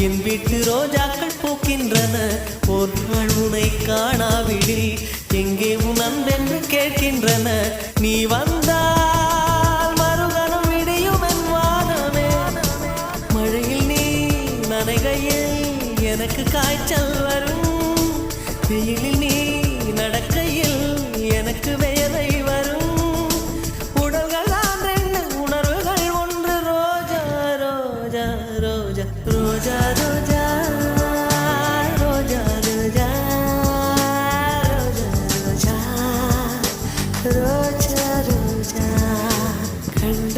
என் வீட்டு ரோஜாக்கள் பூக்கின்றன. ஒரு நாள் உனை காணாவிடில் எங்கே உன் அன்பென்று கேட்கின்றன. நீ வந்தால் மறுகணம் விடியும் என் வானமே. மழையில் நீ நனைகையில் எனக்கு காய்ச்சல் வரும். வெயிலில் நீ நடக்கையில் எனக்கு வேலை வரும். உடல்கள் தான் ரெண்டு, உணர்வுகள் ஒன்று. ரோஜா ரோஜா ரோஜா ரோஜா ரோஜா ரோஜா ரோஜா ரோஜா ரோஜா ரோஜா கண்ட